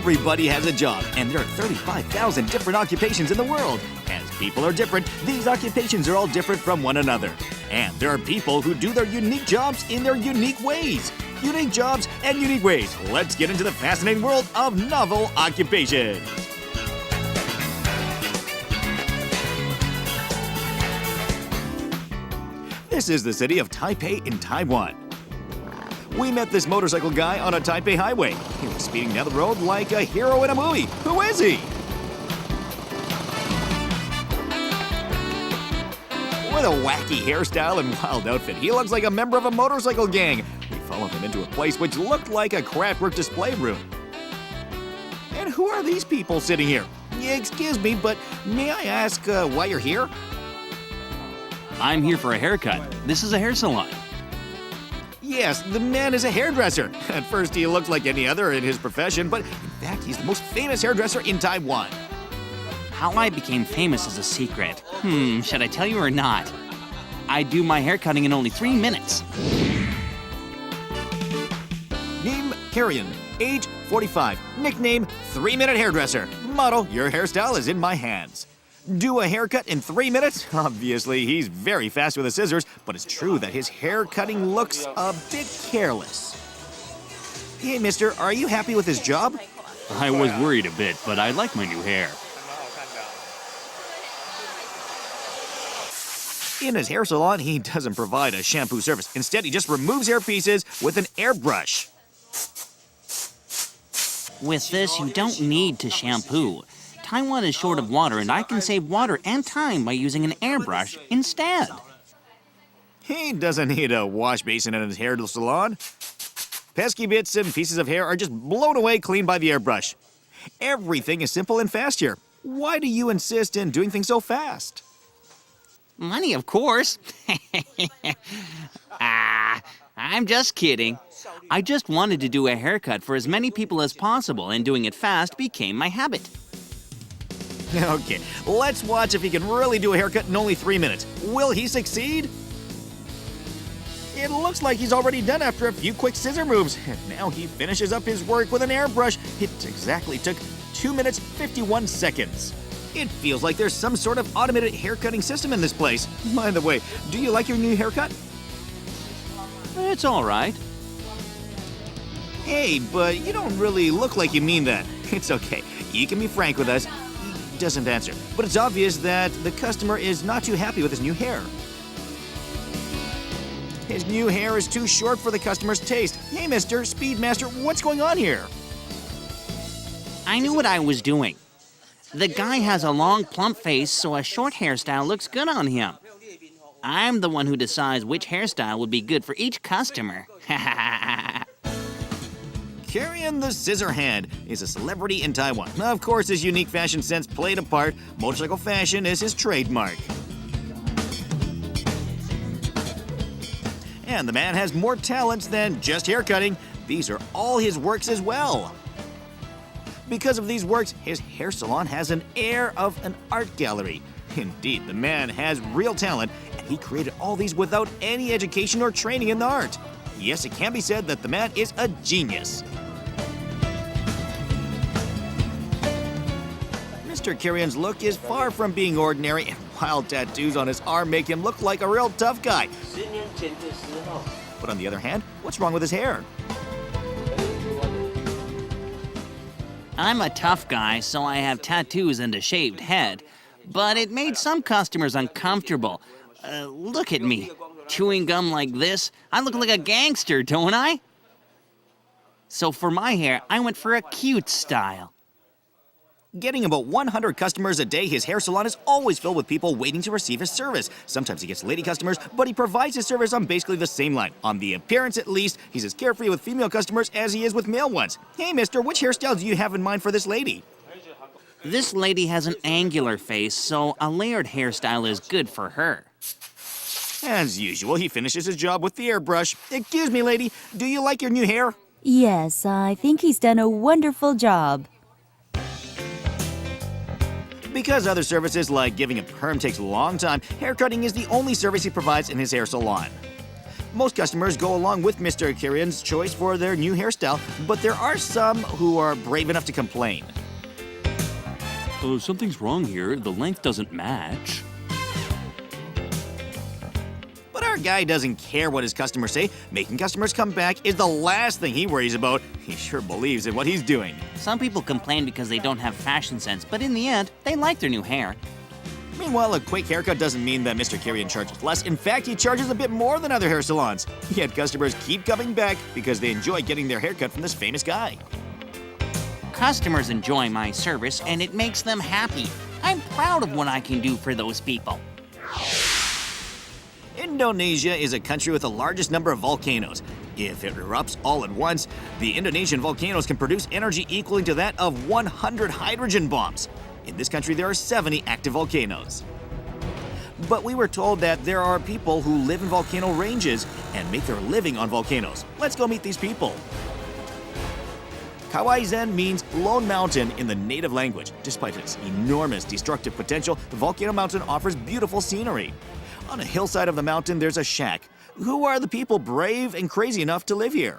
Everybody has a job, and there are 35,000 different occupations in the world. As people are different, these occupations are all different from one another. And there are people who do their unique jobs in their unique ways. Unique jobs and unique ways. Let's get into the fascinating world of novel occupations. This is the city of Taipei in Taiwan. We met this motorcycle guy on a Taipei highway. He was speeding down the road like a hero in a movie. Who is he? With a wacky hairstyle and wild outfit, he looks like a member of a motorcycle gang. We followed him into a place which looked like a craftwork display room. And who are these people sitting here? Excuse me, but may I ask why you're here? I'm here for a haircut. This is a hair salon. Yes, the man is a hairdresser. At first, he looks like any other in his profession, but in fact, he's the most famous hairdresser in Taiwan. How I became famous is a secret. Should I tell you or not? I do my hair cutting in only 3 minutes. Name, Karian. Age, 45. Nickname, 3-minute hairdresser. Model, your hairstyle is in my hands. Do a haircut in 3 minutes? Obviously, he's very fast with the scissors, but it's true that his hair cutting looks a bit careless. Hey, mister, are you happy with his job? I was worried a bit, but I like my new hair. In his hair salon, he doesn't provide a shampoo service. Instead, he just removes hair pieces with an airbrush. With this, you don't need to shampoo. Taiwan is short of water, and I can save water and time by using an airbrush instead. He doesn't need a wash basin in his hair salon. Pesky bits and pieces of hair are just blown away clean by the airbrush. Everything is simple and fast here. Why do you insist in doing things so fast? Money, of course. I'm just kidding. I just wanted to do a haircut for as many people as possible, and doing it fast became my habit. Okay, let's watch if he can really do a haircut in only 3 minutes. Will he succeed? It looks like he's already done after a few quick scissor moves. And now he finishes up his work with an airbrush. It exactly took 2 minutes, 51 seconds. It feels like there's some sort of automated haircutting system in this place. By the way, do you like your new haircut? It's all right. Hey, but you don't really look like you mean that. It's okay. You can be frank with us. He doesn't answer. But it's obvious that the customer is not too happy with his new hair. His new hair is too short for the customer's taste. Hey, Mr. Speedmaster, what's going on here? I knew what I was doing. The guy has a long, plump face, so a short hairstyle looks good on him. I'm the one who decides which hairstyle would be good for each customer. Karian the Scissor Hand is a celebrity in Taiwan. Of course, his unique fashion sense played a part. Motorcycle fashion is his trademark. And the man has more talents than just haircutting. These are all his works as well. Because of these works, his hair salon has an air of an art gallery. Indeed, the man has real talent, and he created all these without any education or training in the art. Yes, it can be said that the man is a genius. Mr. Karian's look is far from being ordinary, and wild tattoos on his arm make him look like a real tough guy. But on the other hand, what's wrong with his hair? I'm a tough guy, so I have tattoos and a shaved head. But it made some customers uncomfortable. Look at me. Chewing gum like this? I look like a gangster, don't I? So for my hair, I went for a cute style. Getting about 100 customers a day, his hair salon is always filled with people waiting to receive his service. Sometimes he gets lady customers, but he provides his service on basically the same line. On the appearance, at least, he's as carefree with female customers as he is with male ones. Hey, mister, which hairstyle do you have in mind for this lady? This lady has an angular face, so a layered hairstyle is good for her. As usual, he finishes his job with the airbrush. Excuse me, lady, do you like your new hair? Yes, I think he's done a wonderful job. Because other services like giving a perm takes a long time, haircutting is the only service he provides in his hair salon. Most customers go along with Mr. Kirian's choice for their new hairstyle, but there are some who are brave enough to complain. Something's wrong here. The length doesn't match. But our guy doesn't care what his customers say. Making customers come back is the last thing he worries about. He sure believes in what he's doing. Some people complain because they don't have fashion sense, but in the end, they like their new hair. Meanwhile, a quick haircut doesn't mean that Mr. Kirian charges less. In fact, he charges a bit more than other hair salons. Yet customers keep coming back because they enjoy getting their haircut from this famous guy. Customers enjoy my service, and it makes them happy. I'm proud of what I can do for those people. Indonesia is a country with the largest number of volcanoes. If it erupts all at once, the Indonesian volcanoes can produce energy equaling to that of 100 hydrogen bombs. In this country, there are 70 active volcanoes. But we were told that there are people who live in volcano ranges and make their living on volcanoes. Let's go meet these people. Kawaizen means Lone Mountain in the native language. Despite its enormous destructive potential, the volcano mountain offers beautiful scenery. On a hillside of the mountain, there's a shack. Who are the people brave and crazy enough to live here?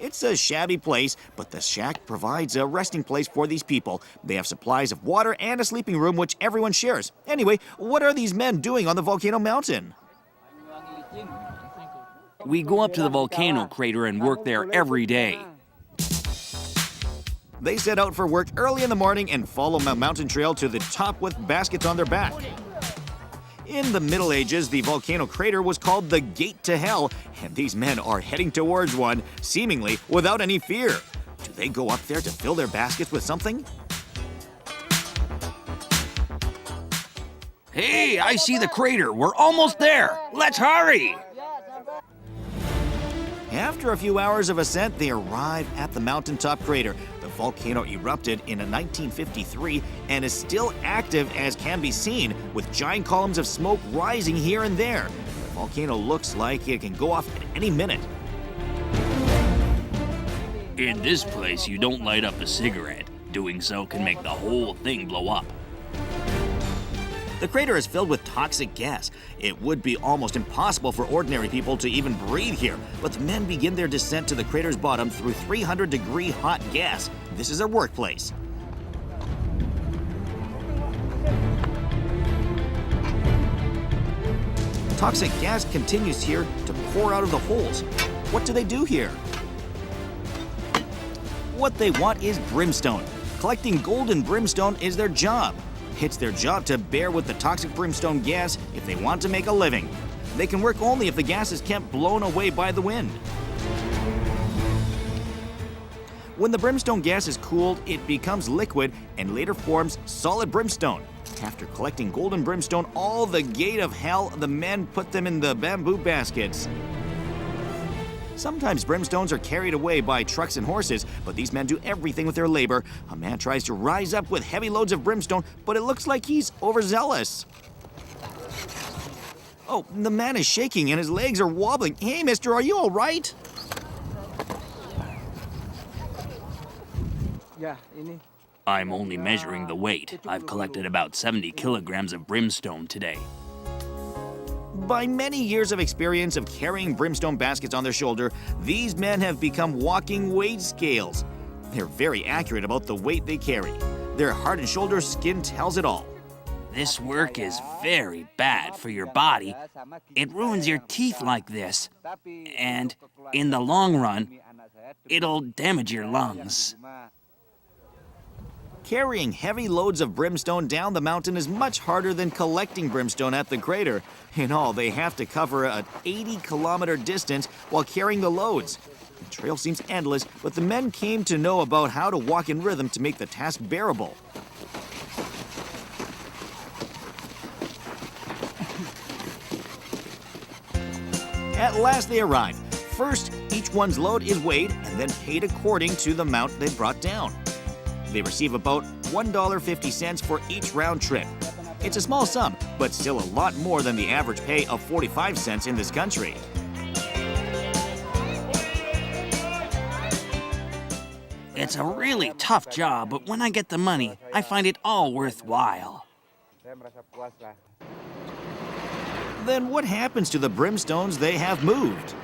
It's a shabby place, but the shack provides a resting place for these people. They have supplies of water and a sleeping room which everyone shares. Anyway, what are these men doing on the volcano mountain? We go up to the volcano crater and work there every day. They set out for work early in the morning and follow a mountain trail to the top with baskets on their back. In the Middle Ages, the volcano crater was called the Gate to Hell, and these men are heading towards one, seemingly without any fear. Do they go up there to fill their baskets with something? Hey, I see the crater. We're almost there. Let's hurry. After a few hours of ascent, they arrive at the mountaintop crater. The volcano erupted in 1953 and is still active as can be seen, with giant columns of smoke rising here and there. The volcano looks like it can go off at any minute. In this place, you don't light up a cigarette. Doing so can make the whole thing blow up. The crater is filled with toxic gas. It would be almost impossible for ordinary people to even breathe here, but the men begin their descent to the crater's bottom through 300-degree hot gas. This is their workplace. Toxic gas continues here to pour out of the holes. What do they do here? What they want is brimstone. Collecting gold and brimstone is their job. It's their job to bear with the toxic brimstone gas if they want to make a living. They can work only if the gas is kept blown away by the wind. When the brimstone gas is cooled, it becomes liquid and later forms solid brimstone. After collecting golden brimstone, all the gate of hell, the men put them in the bamboo baskets. Sometimes brimstones are carried away by trucks and horses, but these men do everything with their labor. A man tries to rise up with heavy loads of brimstone, but it looks like he's overzealous. Oh, the man is shaking and his legs are wobbling. Hey, mister, are you all right? I'm only measuring the weight. I've collected about 70 kilograms of brimstone today. By many years of experience of carrying brimstone baskets on their shoulder, these men have become walking weight scales. They're very accurate about the weight they carry. Their heart and shoulder skin tells it all. This work is very bad for your body. It ruins your teeth like this. And in the long run, it'll damage your lungs. Carrying heavy loads of brimstone down the mountain is much harder than collecting brimstone at the crater. In all, they have to cover an 80-kilometer distance while carrying the loads. The trail seems endless, but the men came to know about how to walk in rhythm to make the task bearable. At last they arrive. First, each one's load is weighed and then paid according to the amount they brought down. They receive about $1.50 for each round trip. It's a small sum, but still a lot more than the average pay of 45 cents in this country. It's a really tough job, but when I get the money, I find it all worthwhile. Then what happens to the brimstones they have moved?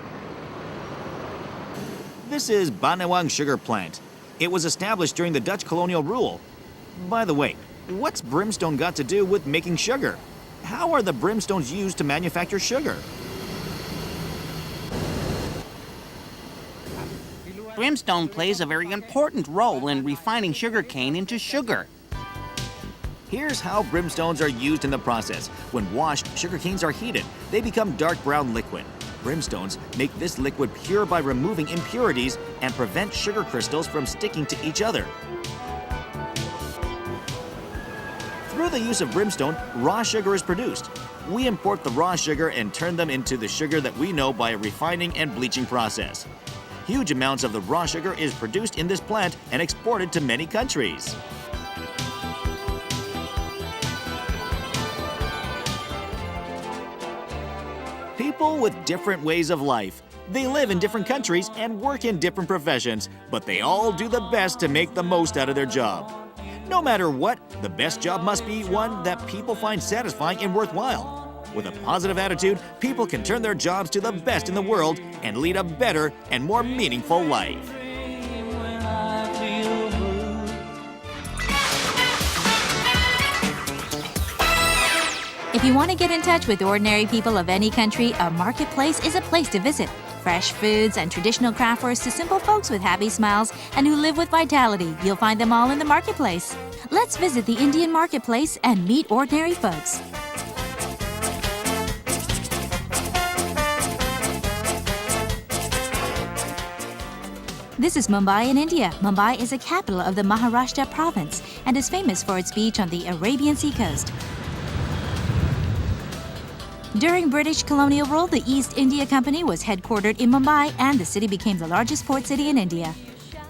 This is Banawang Sugar Plant. It was established during the Dutch colonial rule. By the way, what's brimstone got to do with making sugar? How are the brimstones used to manufacture sugar? Brimstone plays a very important role in refining sugarcane into sugar. Here's how brimstones are used in the process. When washed, sugar canes are heated. They become dark brown liquid. Brimstones make this liquid pure by removing impurities and prevent sugar crystals from sticking to each other. Through the use of brimstone, raw sugar is produced. We import the raw sugar and turn them into the sugar that we know by a refining and bleaching process. Huge amounts of the raw sugar is produced in this plant and exported to many countries. People with different ways of life. They live in different countries and work in different professions, but they all do the best to make the most out of their job. No matter what, the best job must be one that people find satisfying and worthwhile. With a positive attitude, people can turn their jobs to the best in the world and lead a better and more meaningful life. If you want to get in touch with ordinary people of any country, a marketplace is a place to visit. Fresh foods and traditional craft wares to simple folks with happy smiles and who live with vitality. You'll find them all in the marketplace. Let's visit the Indian marketplace and meet ordinary folks. This is Mumbai in India. Mumbai is a capital of the Maharashtra province and is famous for its beach on the Arabian Sea coast. During British colonial rule, the East India Company was headquartered in Mumbai and the city became the largest port city in India.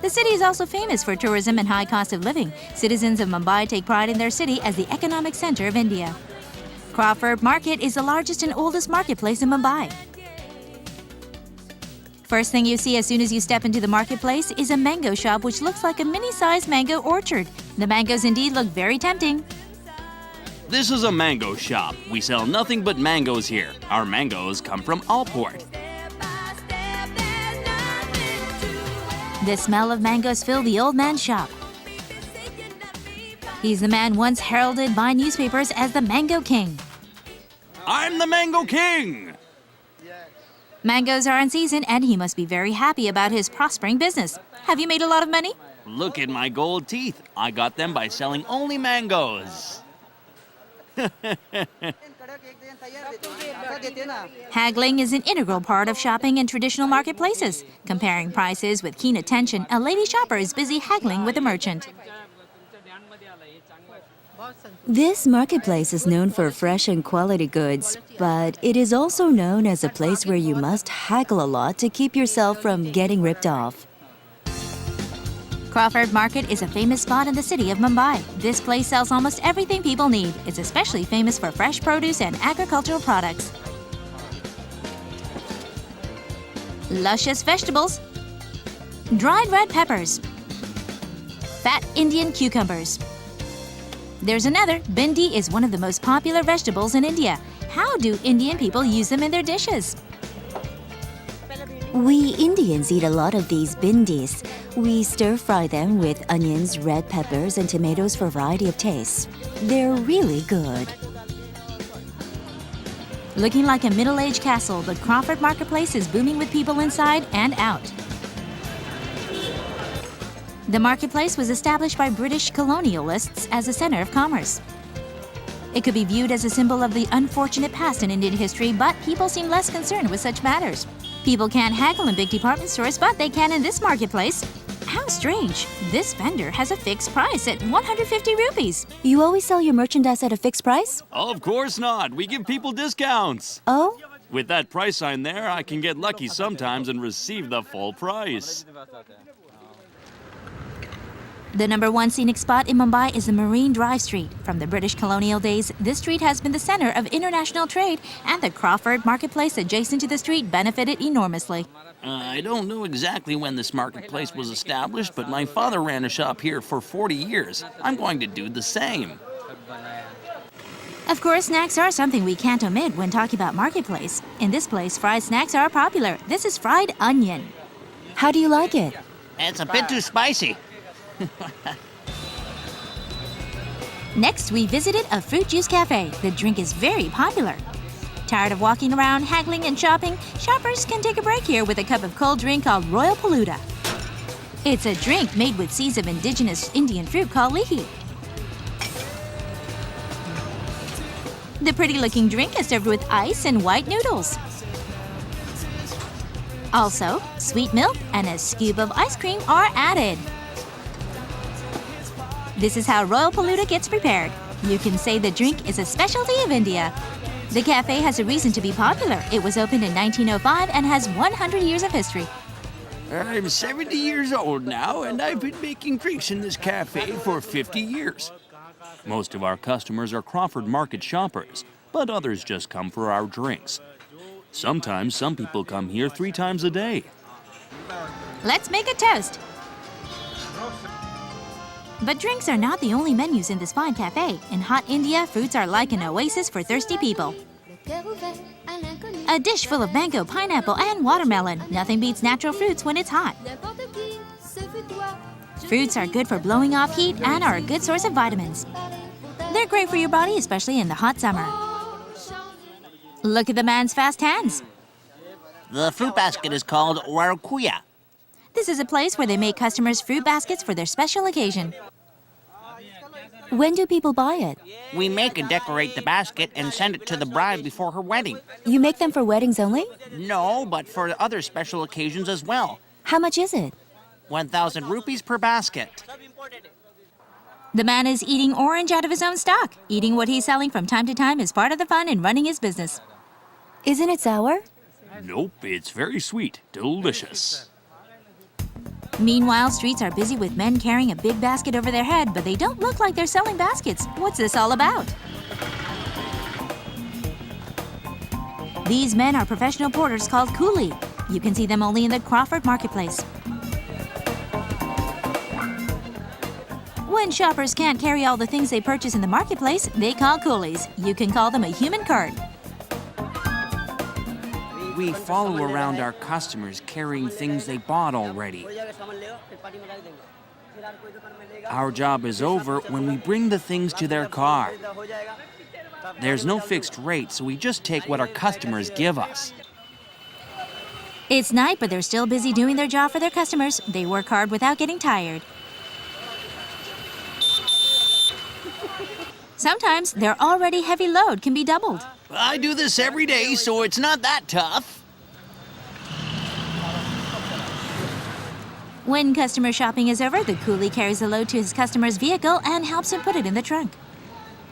The city is also famous for tourism and high cost of living. Citizens of Mumbai take pride in their city as the economic center of India. Crawford Market is the largest and oldest marketplace in Mumbai. First thing you see as soon as you step into the marketplace is a mango shop which looks like a mini-sized mango orchard. The mangoes indeed look very tempting. This is a mango shop. We sell nothing but mangoes here. Our mangoes come from Alport. The smell of mangoes fill the old man's shop. He's the man once heralded by newspapers as the Mango King. I'm the Mango King! Mangoes are in season and he must be very happy about his prospering business. Have you made a lot of money? Look at my gold teeth. I got them by selling only mangoes. Haggling is an integral part of shopping in traditional marketplaces. Comparing prices with keen attention, a lady shopper is busy haggling with a merchant. This marketplace is known for fresh and quality goods, but it is also known as a place where you must haggle a lot to keep yourself from getting ripped off. Crawford Market is a famous spot in the city of Mumbai. This place sells almost everything people need. It's especially famous for fresh produce and agricultural products. Luscious vegetables, dried red peppers, fat Indian cucumbers. There's another. Bhindi is one of the most popular vegetables in India. How do Indian people use them in their dishes? We Indians eat a lot of these bhindis. We stir-fry them with onions, red peppers, and tomatoes for a variety of tastes. They're really good. Looking like a middle-aged castle, the Crawford Marketplace is booming with people inside and out. The marketplace was established by British colonialists as a center of commerce. It could be viewed as a symbol of the unfortunate past in Indian history, but people seem less concerned with such matters. People can't haggle in big department stores, but they can in this marketplace. How strange. This vendor has a fixed price at 150 rupees. You always sell your merchandise at a fixed price? Of course not. We give people discounts. Oh? With that price sign there, I can get lucky sometimes and receive the full price. The number one scenic spot in Mumbai is the Marine Drive Street. From the British colonial days, this street has been the center of international trade, and the Crawford Marketplace adjacent to the street benefited enormously. I don't know exactly when this marketplace was established, but my father ran a shop here for 40 years. I'm going to do the same. Of course, snacks are something we can't omit when talking about marketplace. In this place, fried snacks are popular. This is fried onion. How do you like it? It's a bit too spicy. Next, we visited a fruit juice cafe. The drink is very popular. Tired of walking around, haggling, and shopping? Shoppers can take a break here with a cup of cold drink called Royal Paluda. It's a drink made with seeds of indigenous Indian fruit called lihi. The pretty-looking drink is served with ice and white noodles. Also, sweet milk and a scoop of ice cream are added. This is how Royal Paluda gets prepared. You can say the drink is a specialty of India. The cafe has a reason to be popular. It was opened in 1905 and has 100 years of history. I'm 70 years old now, and I've been making drinks in this cafe for 50 years. Most of our customers are Crawford Market shoppers, but others just come for our drinks. Sometimes some people come here 3 times a day. Let's make a toast. But drinks are not the only menus in this fine cafe. In hot India, fruits are like an oasis for thirsty people. A dish full of mango, pineapple, and watermelon. Nothing beats natural fruits when it's hot. Fruits are good for blowing off heat and are a good source of vitamins. They're great for your body, especially in the hot summer. Look at the man's fast hands. The fruit basket is called Warakuya. This is a place where they make customers fruit baskets for their special occasion. When do people buy it? We make and decorate the basket and send it to the bride before her wedding. You make them for weddings only? No, but for other special occasions as well. How much is it? 1,000 rupees per basket. The man is eating orange out of his own stock. Eating what he's selling from time to time is part of the fun in running his business. Isn't it sour? Nope, it's very sweet, delicious. Meanwhile, streets are busy with men carrying a big basket over their head, but they don't look like they're selling baskets. What's this all about? These men are professional porters called coolie. You can see them only in the Crawford Marketplace. When shoppers can't carry all the things they purchase in the marketplace, they call coolies. You can call them a human cart. We follow around our customers carrying things they bought already. Our job is over when we bring the things to their car. There's no fixed rate, so we just take what our customers give us. It's night, but they're still busy doing their job for their customers. They work hard without getting tired. Sometimes their already heavy load can be doubled. I do this every day, so it's not that tough. When customer shopping is over, the coolie carries the load to his customer's vehicle and helps him put it in the trunk.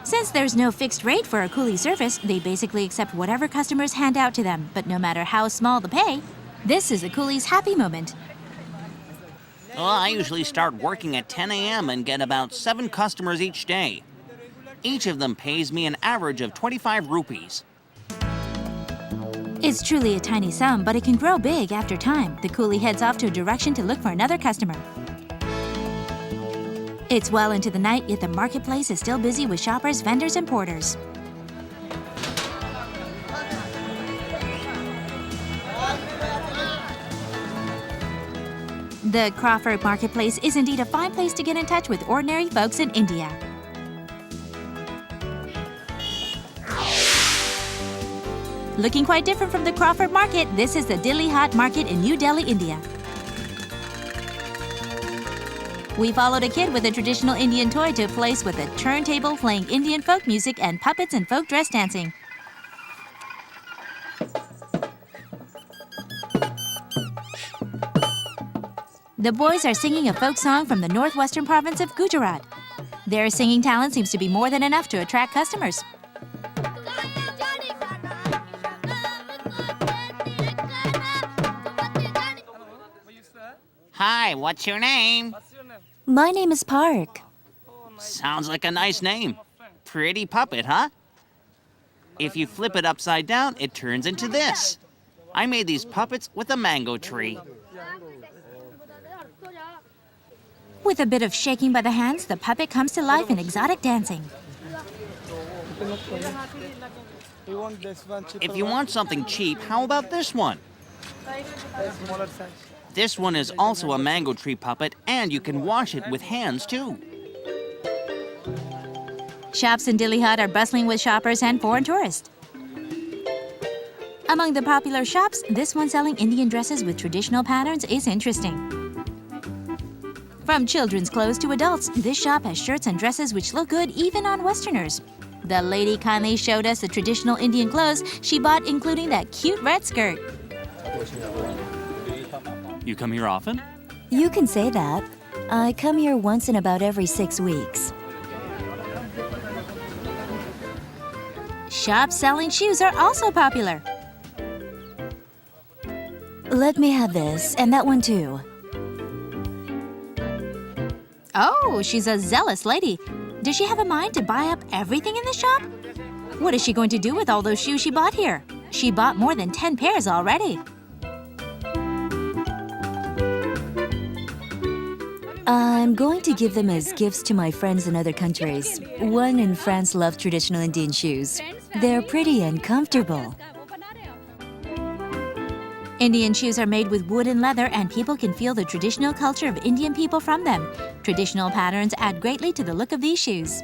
Since there's no fixed rate for a coolie service, they basically accept whatever customers hand out to them. But no matter how small the pay, this is a coolie's happy moment. Well, I usually start working at 10 a.m. and get about 7 customers each day. Each of them pays me an average of 25 rupees. It's truly a tiny sum, but it can grow big after time. The coolie heads off to a direction to look for another customer. It's well into the night, yet the marketplace is still busy with shoppers, vendors, and porters. The Crawford Marketplace is indeed a fine place to get in touch with ordinary folks in India. Looking quite different from the Crawford Market, this is the Dilli Hot Market in New Delhi, India. We followed a kid with a traditional Indian toy to a place with a turntable playing Indian folk music and puppets and folk dress dancing. The boys are singing a folk song from the northwestern province of Gujarat. Their singing talent seems to be more than enough to attract customers. Hi, what's your name? My name is Park. Sounds like a nice name. Pretty puppet, huh? If you flip it upside down, it turns into this. I made these puppets with a mango tree. With a bit of shaking by the hands, the puppet comes to life in exotic dancing. If you want something cheap, how about this one? This one is also a mango tree puppet, and you can wash it with hands too. Shops in Dili Hut are bustling with shoppers and foreign tourists. Among the popular shops, this one selling Indian dresses with traditional patterns is interesting. From children's clothes to adults, this shop has shirts and dresses which look good even on Westerners. The lady kindly showed us the traditional Indian clothes she bought, including that cute red skirt. You come here often? You can say that. I come here once in about every 6 weeks. Shops selling shoes are also popular. Let me have this, and that one too. Oh, she's a zealous lady. Does she have a mind to buy up everything in the shop? What is she going to do with all those shoes she bought here? She bought more than 10 pairs already. I'm going to give them as gifts to my friends in other countries. One in France loves traditional Indian shoes. They're pretty and comfortable. Indian shoes are made with wood and leather, and people can feel the traditional culture of Indian people from them. Traditional patterns add greatly to the look of these shoes.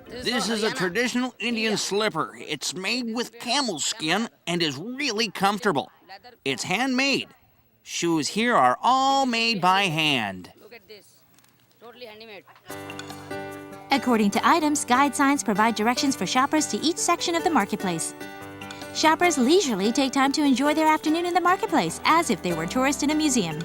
This is a traditional Indian slipper. It's made with camel skin and is really comfortable. It's handmade. Shoes here are all made by hand. Look at this. Totally handmade. According to items, guide signs provide directions for shoppers to each section of the marketplace. Shoppers leisurely take time to enjoy their afternoon in the marketplace, as if they were tourists in a museum.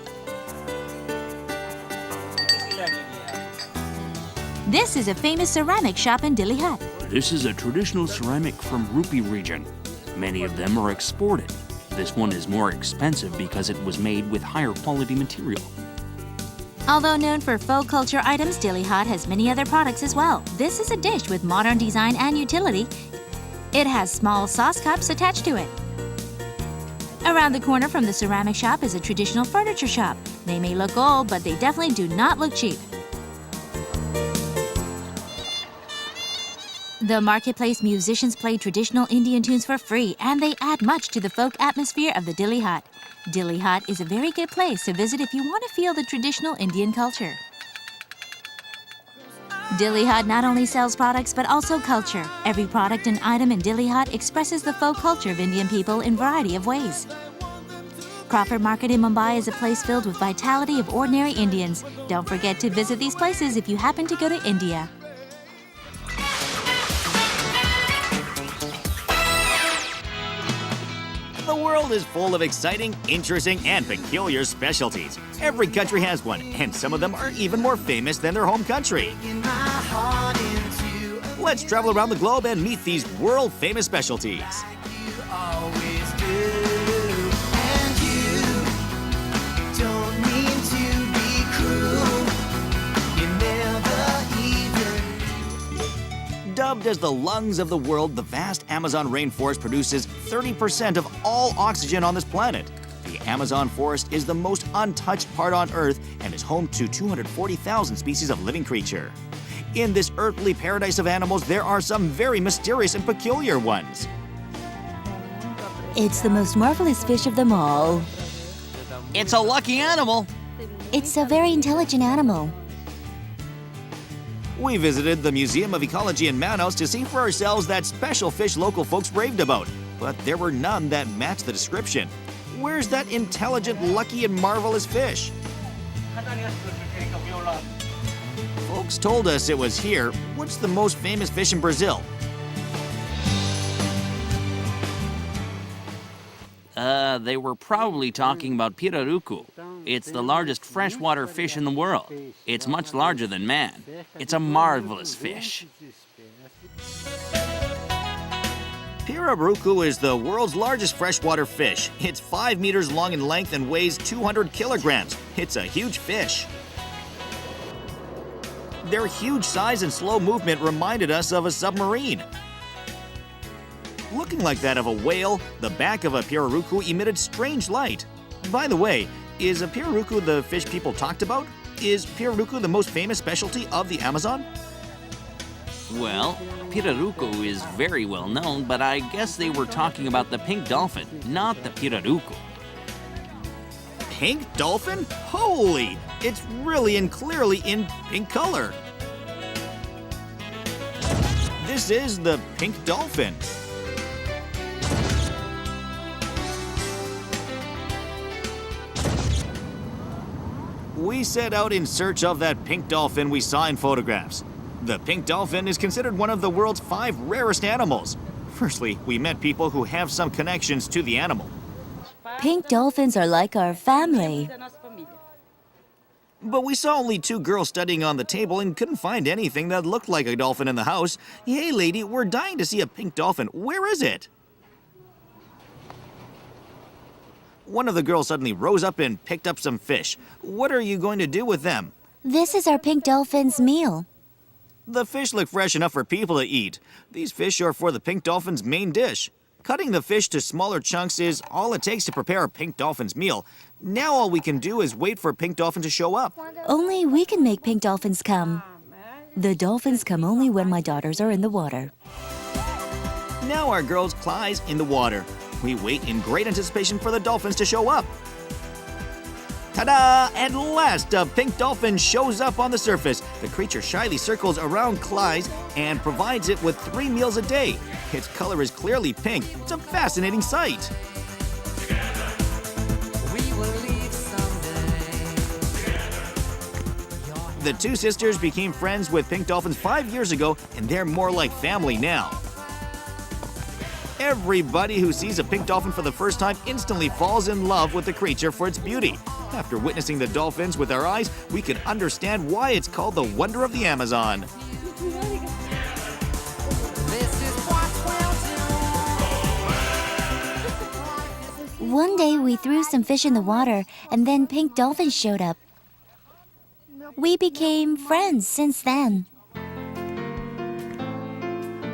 This is a famous ceramic shop in Dili Hut. This is a traditional ceramic from Rupee region. Many of them are exported. This one is more expensive because it was made with higher quality material. Although known for faux culture items, Dili Hut has many other products as well. This is a dish with modern design and utility. It has small sauce cups attached to it. Around the corner from the ceramic shop is a traditional furniture shop. They may look old, but they definitely do not look cheap. The marketplace musicians play traditional Indian tunes for free, and they add much to the folk atmosphere of the Dili Hut. Dili Hut is a very good place to visit if you want to feel the traditional Indian culture. Dili Hut not only sells products but also culture. Every product and item in Dili Hut expresses the folk culture of Indian people in a variety of ways. Crawford Market in Mumbai is a place filled with vitality of ordinary Indians. Don't forget to visit these places if you happen to go to India. The world is full of exciting, interesting, and peculiar specialties. Every country has one, and some of them are even more famous than their home country. Let's travel around the globe and meet these world-famous specialties. Dubbed as the lungs of the world, the vast Amazon rainforest produces 30% of all oxygen on this planet. The Amazon forest is the most untouched part on Earth and is home to 240,000 species of living creature. In this earthly paradise of animals, there are some very mysterious and peculiar ones. It's the most marvelous fish of them all. It's a lucky animal. It's a very intelligent animal. We visited the Museum of Ecology in Manaus to see for ourselves that special fish local folks raved about, but there were none that matched the description. Where's that intelligent, lucky, and marvelous fish? Folks told us it was here. What's the most famous fish in Brazil? They were probably talking about pirarucu. It's the largest freshwater fish in the world. It's much larger than man. It's a marvelous fish. Pirarucu is the world's largest freshwater fish. It's 5 meters long in length and weighs 200 kilograms. It's a huge fish. Their huge size and slow movement reminded us of a submarine. Looking like that of a whale, the back of a pirarucu emitted strange light. By the way, is a pirarucu the fish people talked about? Is pirarucu the most famous specialty of the Amazon? Well, pirarucu is very well known, but I guess they were talking about the pink dolphin, not the pirarucu. Pink dolphin? Holy! It's really and clearly in pink color. This is the pink dolphin. We set out in search of that pink dolphin we saw in photographs. The pink dolphin is considered one of the world's 5 rarest animals. Firstly, we met people who have some connections to the animal. Pink dolphins are like our family. But we saw only 2 girls studying on the table and couldn't find anything that looked like a dolphin in the house. Hey lady, we're dying to see a pink dolphin. Where is it? One of the girls suddenly rose up and picked up some fish. What are you going to do with them? This is our pink dolphin's meal. The fish look fresh enough for people to eat. These fish are for the pink dolphin's main dish. Cutting the fish to smaller chunks is all it takes to prepare a pink dolphin's meal. Now all we can do is wait for pink dolphin to show up. Only we can make pink dolphins come. The dolphins come only when my daughters are in the water. Now our girls Cly's in the water. We wait in great anticipation for the dolphins to show up. Ta-da! At last, a pink dolphin shows up on the surface. The creature shyly circles around Cly's and provides it with 3 meals a day. Its color is clearly pink. It's a fascinating sight. The 2 sisters became friends with pink dolphins 5 years ago, and they're more like family now. Everybody who sees a pink dolphin for the first time instantly falls in love with the creature for its beauty. After witnessing the dolphins with our eyes, we could understand why it's called the wonder of the Amazon. One day we threw some fish in the water, and then pink dolphins showed up. We became friends since then.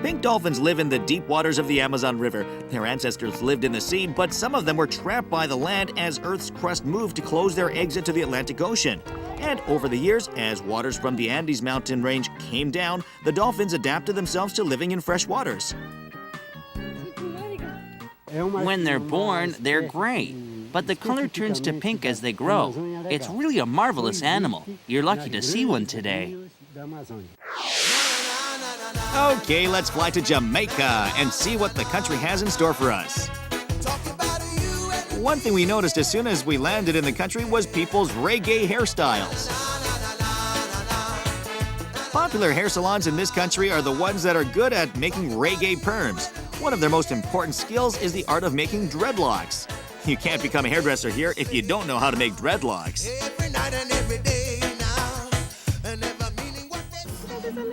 Pink dolphins live in the deep waters of the Amazon River. Their ancestors lived in the sea, but some of them were trapped by the land as Earth's crust moved to close their exit to the Atlantic Ocean. And over the years, as waters from the Andes mountain range came down, the dolphins adapted themselves to living in fresh waters. When they're born, they're gray, but the color turns to pink as they grow. It's really a marvelous animal. You're lucky to see one today. Okay, let's fly to Jamaica and see what the country has in store for us. One thing we noticed as soon as we landed in the country was people's reggae hairstyles. Popular hair salons in this country are the ones that are good at making reggae perms. One of their most important skills is the art of making dreadlocks. You can't become a hairdresser here if you don't know how to make dreadlocks.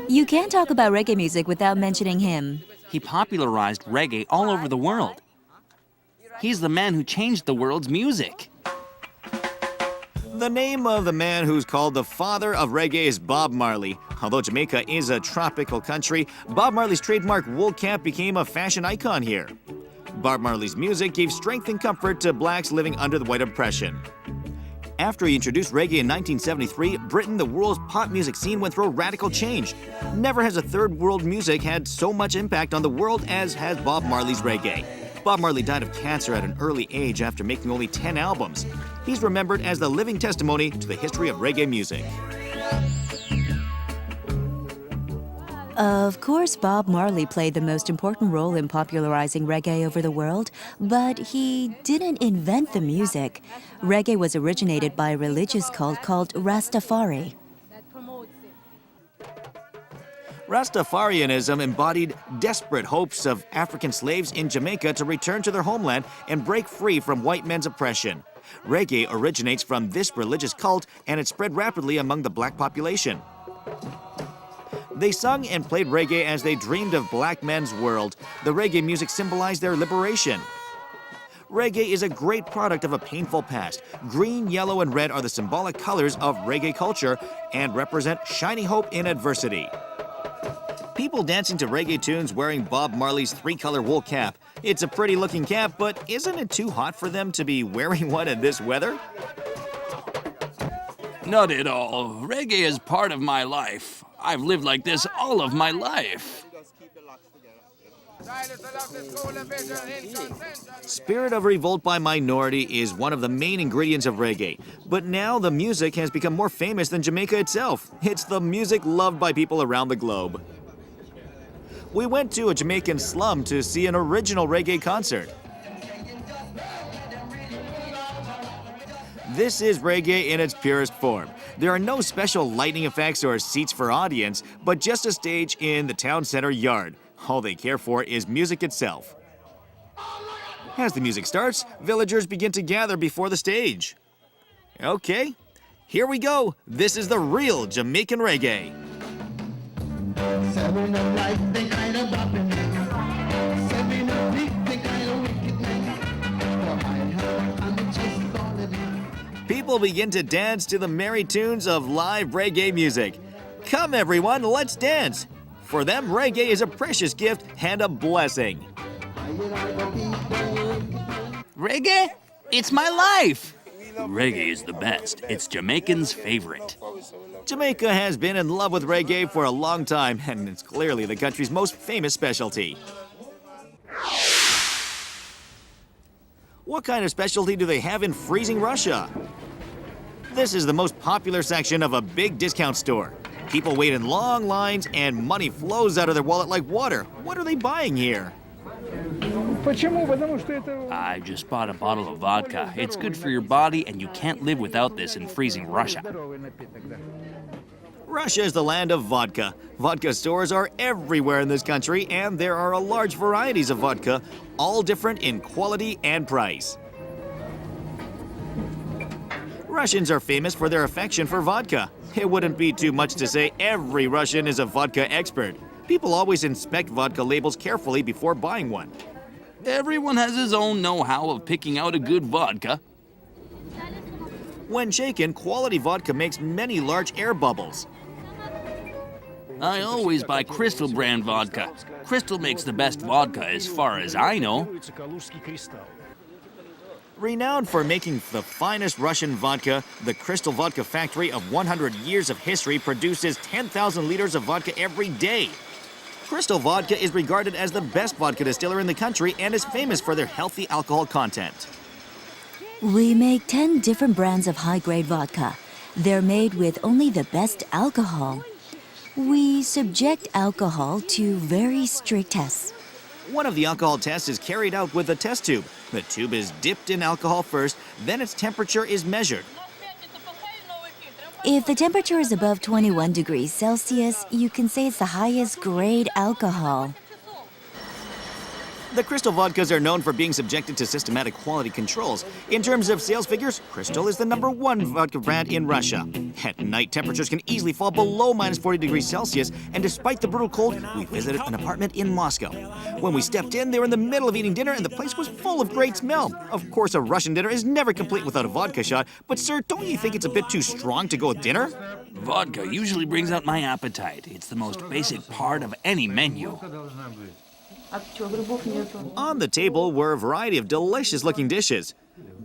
You can't talk about reggae music without mentioning him. He popularized reggae all over the world. He's the man who changed the world's music. The name of the man who's called the father of reggae is Bob Marley. Although Jamaica is a tropical country, Bob Marley's trademark wool cap became a fashion icon here. Bob Marley's music gave strength and comfort to blacks living under the white oppression. After he introduced reggae in 1973, Britain, the world's pop music scene, went through a radical change. Never has a third world music had so much impact on the world as has Bob Marley's reggae. Bob Marley died of cancer at an early age after making only 10 albums. He's remembered as the living testimony to the history of reggae music. Of course, Bob Marley played the most important role in popularizing reggae over the world, but he didn't invent the music. Reggae was originated by a religious cult called Rastafari. Rastafarianism embodied desperate hopes of African slaves in Jamaica to return to their homeland and break free from white men's oppression. Reggae originates from this religious cult, and it spread rapidly among the black population. They sung and played reggae as they dreamed of black men's world. The reggae music symbolized their liberation. Reggae is a great product of a painful past. Green, yellow, and red are the symbolic colors of reggae culture and represent shining hope in adversity. People dancing to reggae tunes wearing Bob Marley's 3-color wool cap. It's a pretty looking cap, but isn't it too hot for them to be wearing one in this weather? Not at all. Reggae is part of my life. I've lived like this all of my life. Spirit of revolt by minority is one of the main ingredients of reggae, but now the music has become more famous than Jamaica itself. It's the music loved by people around the globe. We went to a Jamaican slum to see an original reggae concert. This is reggae in its purest form. There are no special lighting effects or seats for audience, but just a stage in the town center yard. All they care for is music itself. As the music starts, villagers begin to gather before the stage. Okay, here we go. This is the real Jamaican reggae. People begin to dance to the merry tunes of live reggae music. Come everyone, let's dance. For them, reggae is a precious gift and a blessing. Reggae? It's my life. Reggae is the best. It's Jamaicans' favorite. Jamaica has been in love with reggae for a long time, and it's clearly the country's most famous specialty. What kind of specialty do they have in freezing Russia? This is the most popular section of a big discount store. People wait in long lines and money flows out of their wallet like water. What are they buying here? I just bought a bottle of vodka. It's good for your body, and you can't live without this in freezing Russia. Russia is the land of vodka. Vodka stores are everywhere in this country, and there are a large varieties of vodka, all different in quality and price. Russians are famous for their affection for vodka. It wouldn't be too much to say every Russian is a vodka expert. People always inspect vodka labels carefully before buying one. Everyone has his own know-how of picking out a good vodka. When shaken, quality vodka makes many large air bubbles. I always buy Crystal brand vodka. Crystal makes the best vodka as far as I know. Renowned for making the finest Russian vodka, the Crystal Vodka Factory of 100 years of history produces 10,000 liters of vodka every day. Crystal Vodka is regarded as the best vodka distiller in the country and is famous for their healthy alcohol content. We make 10 different brands of high-grade vodka. They're made with only the best alcohol. We subject alcohol to very strict tests. One of the alcohol tests is carried out with a test tube. The tube is dipped in alcohol first, then its temperature is measured. If the temperature is above 21 degrees Celsius, you can say it's the highest grade alcohol. The Crystal vodkas are known for being subjected to systematic quality controls. In terms of sales figures, Crystal is the #1 vodka brand in Russia. At night, temperatures can easily fall below -40 degrees Celsius, and despite the brutal cold, we visited an apartment in Moscow. When we stepped in, they were in the middle of eating dinner, and the place was full of great smell. Of course, a Russian dinner is never complete without a vodka shot, but sir, don't you think it's a bit too strong to go with dinner? Vodka usually brings out my appetite. It's the most basic part of any menu. On the table were a variety of delicious-looking dishes.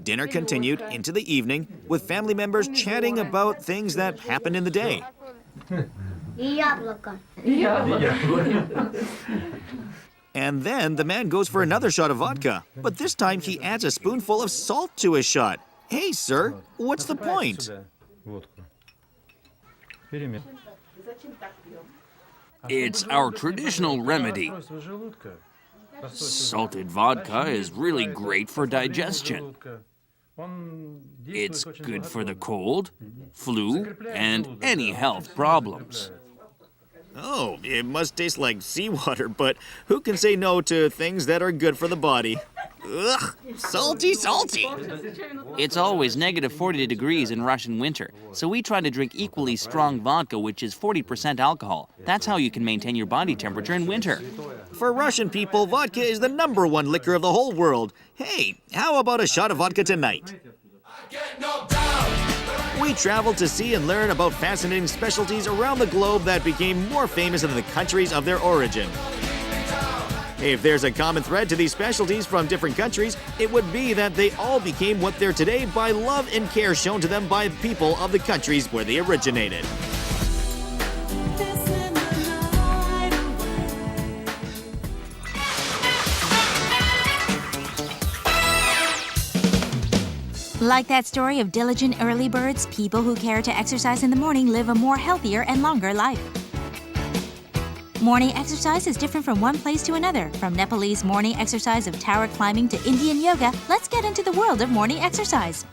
Dinner continued into the evening, with family members chatting about things that happened in the day. And then the man goes for another shot of vodka, but this time he adds a spoonful of salt to his shot. Hey, sir, what's the point? It's our traditional remedy. Salted vodka is really great for digestion. It's good for the cold, flu, and any health problems. Oh, it must taste like seawater, but who can say no to things that are good for the body? Ugh, salty, salty. It's always -40 degrees in Russian winter, so we try to drink equally strong vodka, which is 40% alcohol. That's how you can maintain your body temperature in winter. For Russian people, vodka is the #1 liquor of the whole world. Hey, how about a shot of vodka tonight? We traveled to see and learn about fascinating specialties around the globe that became more famous in the countries of their origin. If there's a common thread to these specialties from different countries, it would be that they all became what they're today by love and care shown to them by people of the countries where they originated. This Like that story of diligent early birds, people who care to exercise in the morning live a more healthier and longer life. Morning exercise is different from one place to another. From Nepalese morning exercise of tower climbing to Indian yoga, let's get into the world of morning exercise.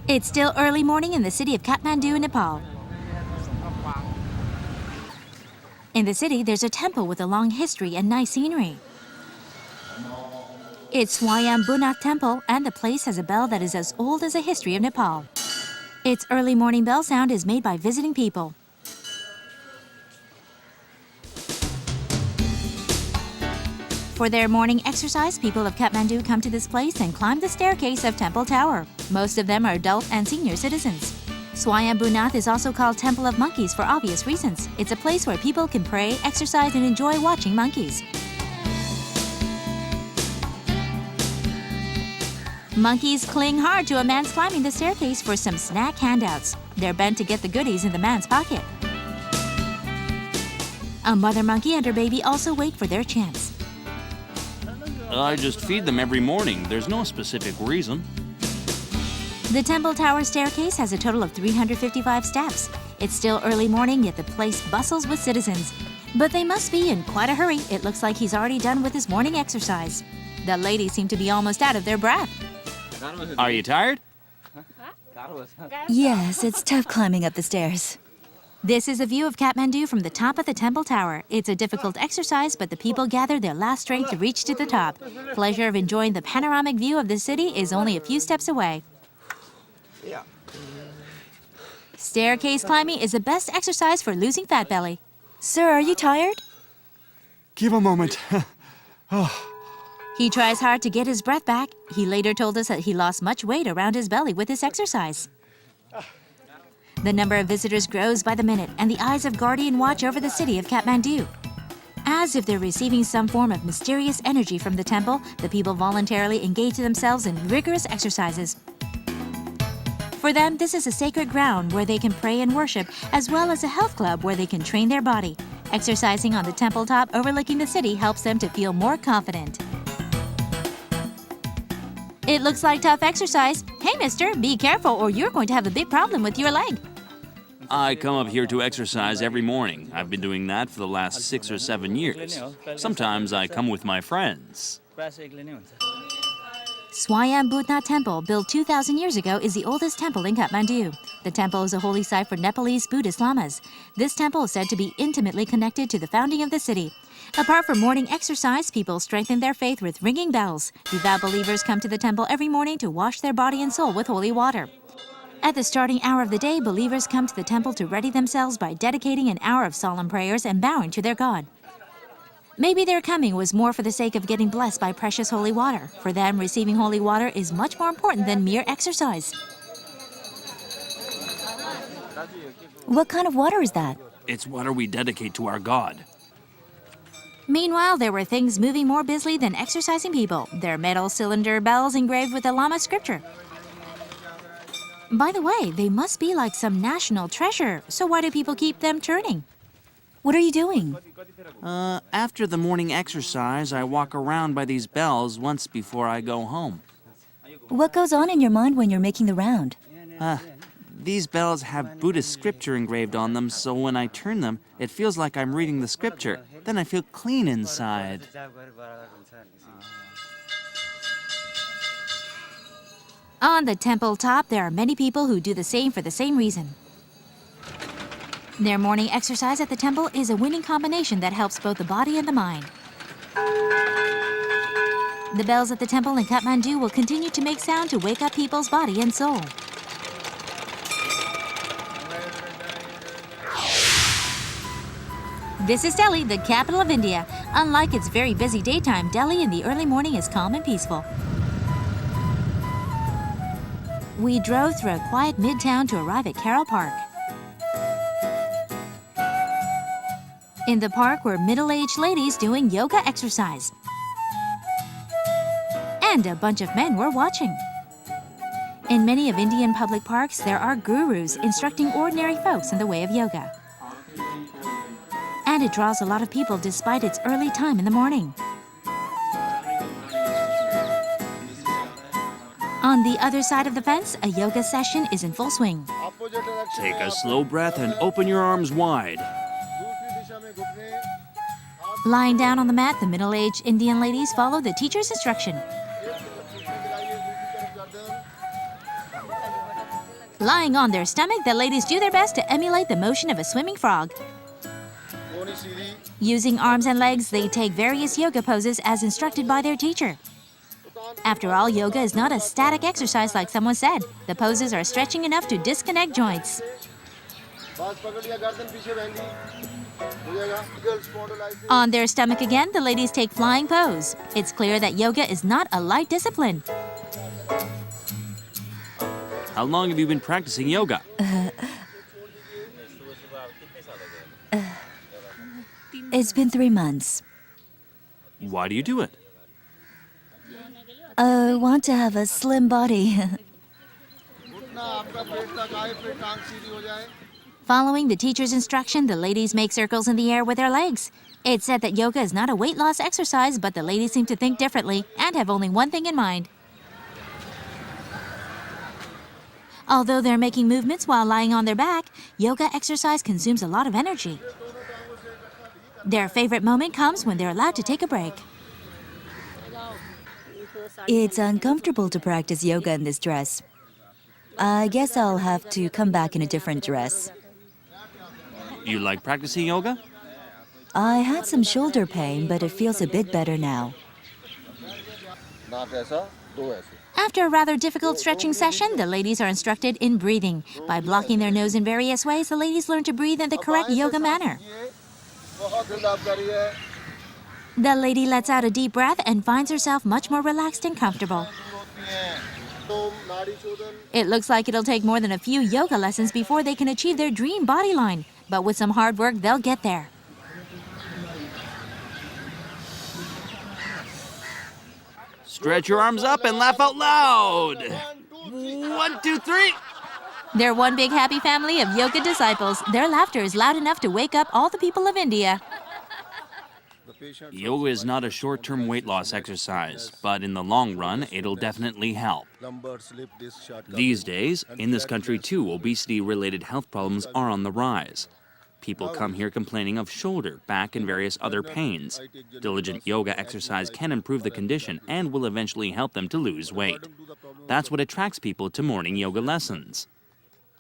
It's still early morning in the city of Kathmandu, Nepal. In the city, there's a temple with a long history and nice scenery. It's Swayambhunath Temple, and the place has a bell that is as old as the history of Nepal. Its early morning bell sound is made by visiting people. For their morning exercise, people of Kathmandu come to this place and climb the staircase of Temple Tower. Most of them are adult and senior citizens. Swayambhunath is also called Temple of Monkeys for obvious reasons. It's a place where people can pray, exercise, and enjoy watching monkeys. Monkeys cling hard to a man's climbing the staircase for some snack handouts. They're bent to get the goodies in the man's pocket. A mother monkey and her baby also wait for their chance. I just feed them every morning. There's no specific reason. The Temple Tower staircase has a total of 355 steps. It's still early morning, yet the place bustles with citizens. But they must be in quite a hurry. It looks like he's already done with his morning exercise. The ladies seem to be almost out of their breath. Are you tired? Yes, it's tough climbing up the stairs. This is a view of Kathmandu from the top of the Temple Tower. It's a difficult exercise, but the people gather their last strength to reach to the top. Pleasure of enjoying the panoramic view of the city is only a few steps away. Staircase climbing is the best exercise for losing fat belly. Sir, are you tired? Give a moment. He tries hard to get his breath back. He later told us that he lost much weight around his belly with this exercise. The number of visitors grows by the minute, and the eyes of guardian watch over the city of Kathmandu. As if they're receiving some form of mysterious energy from the temple, the people voluntarily engage themselves in rigorous exercises. For them, this is a sacred ground where they can pray and worship, as well as a health club where they can train their body. Exercising on the temple top overlooking the city helps them to feel more confident. It looks like tough exercise. Hey, mister, be careful or you're going to have a big problem with your leg. I come up here to exercise every morning. I've been doing that for the last 6 or 7 years. Sometimes I come with my friends. Swayambhunath Temple, built 2,000 years ago, is the oldest temple in Kathmandu. The temple is a holy site for Nepalese Buddhist lamas. This temple is said to be intimately connected to the founding of the city. Apart from morning exercise, people strengthen their faith with ringing bells. Devout believers come to the temple every morning to wash their body and soul with holy water. At the starting hour of the day, believers come to the temple to ready themselves by dedicating an hour of solemn prayers and bowing to their God. Maybe their coming was more for the sake of getting blessed by precious holy water. For them, receiving holy water is much more important than mere exercise. What kind of water is that? It's water we dedicate to our God. Meanwhile, there were things moving more busily than exercising people. Their metal cylinder bells engraved with the Lama scripture. By the way, they must be like some national treasure, so why do people keep them turning? What are you doing? After the morning exercise, I walk around by these bells once before I go home. What goes on in your mind when you're making the round? These bells have Buddhist scripture engraved on them, so when I turn them, it feels like I'm reading the scripture. Then I feel clean inside. On the temple top, there are many people who do the same for the same reason. Their morning exercise at the temple is a winning combination that helps both the body and the mind. The bells at the temple in Kathmandu will continue to make sound to wake up people's body and soul. This is Delhi, the capital of India. Unlike its very busy daytime, Delhi in the early morning is calm and peaceful. We drove through a quiet midtown to arrive at Carroll Park. In the park were middle-aged ladies doing yoga exercise. And a bunch of men were watching. In many of Indian public parks, there are gurus instructing ordinary folks in the way of yoga. And it draws a lot of people despite its early time in the morning. On the other side of the fence, a yoga session is in full swing. Take a slow breath and open your arms wide. Lying down on the mat, the middle-aged Indian ladies follow the teacher's instruction. Lying on their stomach, the ladies do their best to emulate the motion of a swimming frog. Using arms and legs, they take various yoga poses as instructed by their teacher. After all, yoga is not a static exercise like someone said. The poses are stretching enough to disconnect joints. On their stomach again, the ladies take flying pose. It's clear that yoga is not a light discipline. How long have you been practicing yoga? It's been 3 months. Why do you do it? I want to have a slim body. Following the teacher's instruction, the ladies make circles in the air with their legs. It's said that yoga is not a weight loss exercise, but the ladies seem to think differently and have only one thing in mind. Although they're making movements while lying on their back, yoga exercise consumes a lot of energy. Their favorite moment comes when they're allowed to take a break. It's uncomfortable to practice yoga in this dress. I guess I'll have to come back in a different dress. You like practicing yoga? I had some shoulder pain, but it feels a bit better now. After a rather difficult stretching session, the ladies are instructed in breathing. By blocking their nose in various ways, the ladies learn to breathe in the correct yoga manner. The lady lets out a deep breath and finds herself much more relaxed and comfortable. It looks like it'll take more than a few yoga lessons before they can achieve their dream body line. But with some hard work, they'll get there. Stretch your arms up and laugh out loud. 1, 2, 3. They're one big happy family of yoga disciples. Their laughter is loud enough to wake up all the people of India. Yoga is not a short-term weight loss exercise, but in the long run, it'll definitely help. These days, in this country too, obesity-related health problems are on the rise. People come here complaining of shoulder, back, and various other pains. Diligent yoga exercise can improve the condition and will eventually help them to lose weight. That's what attracts people to morning yoga lessons.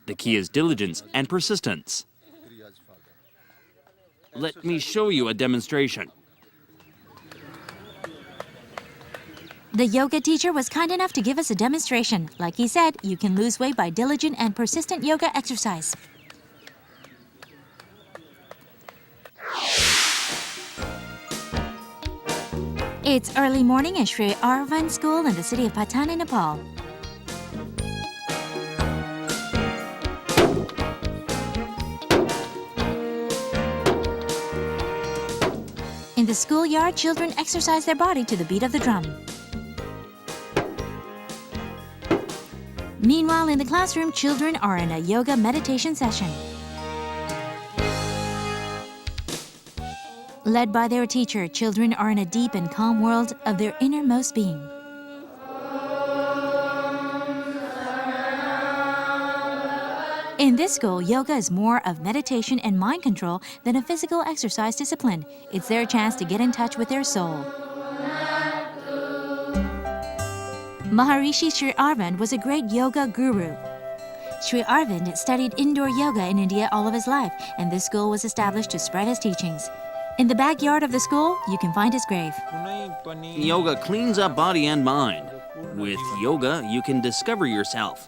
The key is diligence and persistence. Let me show you a demonstration. The yoga teacher was kind enough to give us a demonstration. Like he said, you can lose weight by diligent and persistent yoga exercise. It's early morning at Sri Arirang School in the city of Patan in Nepal. In the schoolyard, children exercise their body to the beat of the drum. Meanwhile, in the classroom, children are in a yoga meditation session. Led by their teacher, children are in a deep and calm world of their innermost being. In this school, yoga is more of meditation and mind control than a physical exercise discipline. It's their chance to get in touch with their soul. Maharishi Sri Arvind was a great yoga guru. Sri Arvind studied indoor yoga in India all of his life, and this school was established to spread his teachings. In the backyard of the school, you can find his grave. Yoga cleans up body and mind. With yoga, you can discover yourself.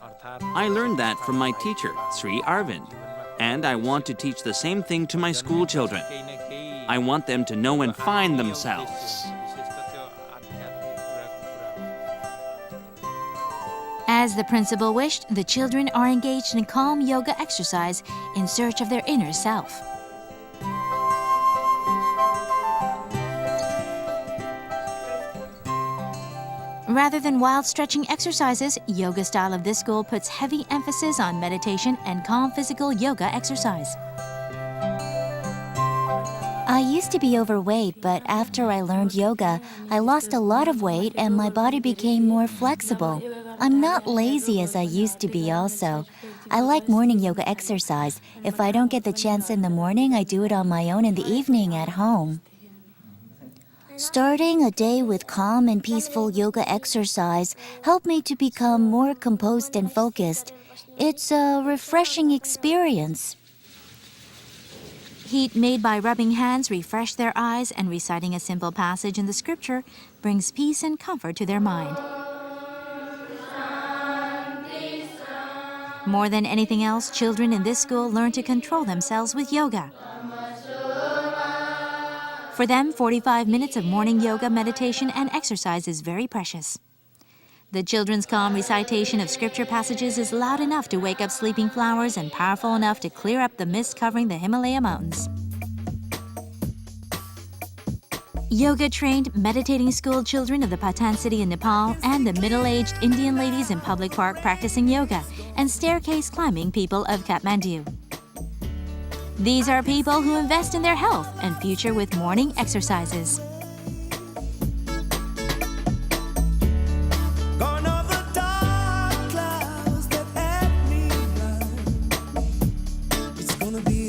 I learned that from my teacher, Sri Arvind. And I want to teach the same thing to my school children. I want them to know and find themselves. As the principal wished, the children are engaged in calm yoga exercise in search of their inner self. Rather than wild stretching exercises, yoga style of this school puts heavy emphasis on meditation and calm physical yoga exercise. I used to be overweight, but after I learned yoga, I lost a lot of weight and my body became more flexible. I'm not lazy as I used to be also. I like morning yoga exercise. If I don't get the chance in the morning, I do it on my own in the evening at home. Starting a day with calm and peaceful yoga exercise helped me to become more composed and focused. It's a refreshing experience. Heat made by rubbing hands refresh their eyes, and reciting a simple passage in the scripture brings peace and comfort to their mind. More than anything else, children in this school learn to control themselves with yoga. For them, 45 minutes of morning yoga, meditation, and exercise is very precious. The children's calm recitation of scripture passages is loud enough to wake up sleeping flowers and powerful enough to clear up the mist covering the Himalaya mountains. Yoga-trained, meditating school children of the Patan city in Nepal and the middle-aged Indian ladies in public park practicing yoga and staircase climbing people of Kathmandu. These are people who invest in their health and future with morning exercises. Gone are the dark clouds that had me blind. It's gonna be